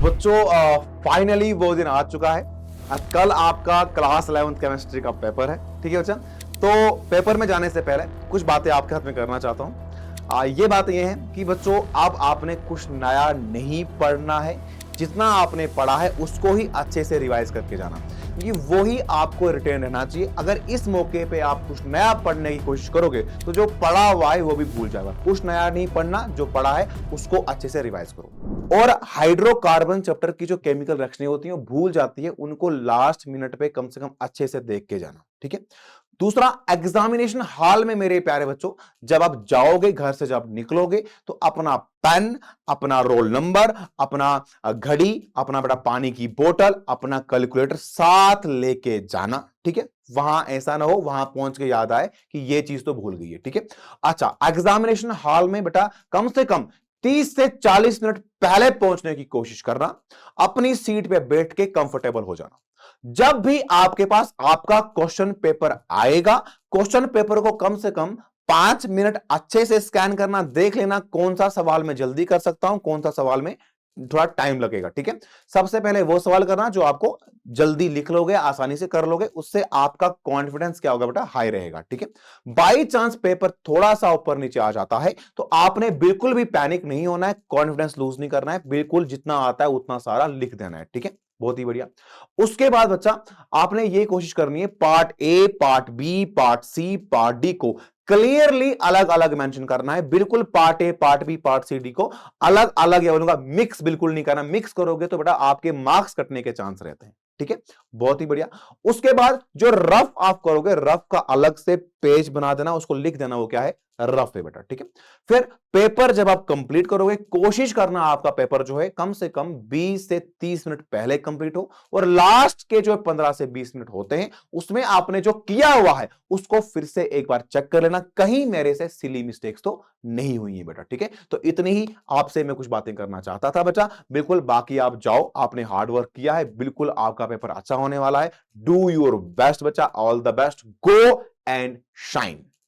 बच्चों फाइनली वो दिन आ चुका है। कल आपका क्लास 11th केमिस्ट्री का पेपर है। ठीक है बच्चा, तो पेपर में जाने से पहले कुछ बातें आपके हाथ में करना चाहता हूं। ये बात ये है कि बच्चों अब आपने कुछ नया नहीं पढ़ना है, जितना आपने पढ़ा है उसको ही अच्छे से रिवाइज करके जाना, क्योंकि वो ही आपको रिटेन रहना चाहिए। अगर इस मौके पे आप कुछ नया पढ़ने की कोशिश करोगे तो जो पढ़ा हुआ है वो भी भूल जाएगा। कुछ नया नहीं पढ़ना, जो पढ़ा है उसको अच्छे से रिवाइज करो। और हाइड्रोकार्बन चैप्टर की जो केमिकल रिएक्शनें होती हैं वो भूल जाती है, उनको लास्ट मिनट पे कम से कम अच्छे से देख के जाना। ठीक है। दूसरा, एग्जामिनेशन हॉल में मेरे प्यारे बच्चों जब आप जाओगे, घर से जब निकलोगे, तो अपना पेन, अपना रोल नंबर, अपना घड़ी, अपना बड़ा पानी की बोतल, अपना कैलकुलेटर साथ लेके जाना। ठीक है। वहां ऐसा ना हो वहां पहुंच के याद आए कि ये चीज तो भूल गई है। ठीक है। अच्छा, एग्जामिनेशन हॉल में बेटा कम से कम 30 से 40 मिनट पहले पहुंचने की कोशिश करना। अपनी सीट पे बैठ के कंफर्टेबल हो जाना। जब भी आपके पास आपका क्वेश्चन पेपर आएगा, क्वेश्चन पेपर को कम से कम 5 मिनट अच्छे से स्कैन करना, देख लेना कौन सा सवाल मैं जल्दी कर सकता हूं, कौन सा सवाल में थोड़ा टाइम लगेगा। ठीक है। सबसे पहले वो सवाल करना जो आपको जल्दी लिख लोगे, आसानी से कर लोगे, उससे आपका कॉन्फिडेंस क्या होगा बेटा, हाई रहेगा। ठीक है। बाई चांस पेपर थोड़ा सा ऊपर नीचे आ जाता है तो आपने बिल्कुल भी पैनिक नहीं होना है, कॉन्फिडेंस लूज नहीं करना है, बिल्कुल जितना आता है उतना सारा लिख देना है। ठीक है। बहुत ही बढ़िया। उसके बाद बच्चा आपने ये कोशिश करनी है part A, part B, part C, part D को क्लियरली अलग अलग मेंशन करना है। बिल्कुल part A, part B, part C, D को अलग अलग, या बोलूंगा मिक्स बिल्कुल नहीं करना। मिक्स करोगे तो बेटा आपके मार्क्स कटने के चांस रहते हैं। ठीक है। बहुत ही बढ़िया। उसके बाद जो रफ आप करोगे, रफ का अलग से पेज बना देना, उसको लिख देना वो क्या है, रफ है बेटा। ठीक है। फिर पेपर जब आप कंप्लीट करोगे, कोशिश करना आपका पेपर जो है कम से कम 20 से 30 मिनट पहले कंप्लीट हो, और लास्ट के जो 15 से 20 मिनट होते हैं उसमें आपने जो किया हुआ है उसको फिर से एक बार चेक कर लेना, कहीं मेरे से सिली मिस्टेक्स तो नहीं हुई है बेटा। ठीक है। तो इतनी ही आपसे मैं कुछ बातें करना चाहता था बच्चा। बिल्कुल बाकी आप जाओ, आपने हार्ड वर्क किया है, बिल्कुल आपका पेपर अच्छा होने वाला है। डू योर बेस्ट बच्चा, all the best, go and shine.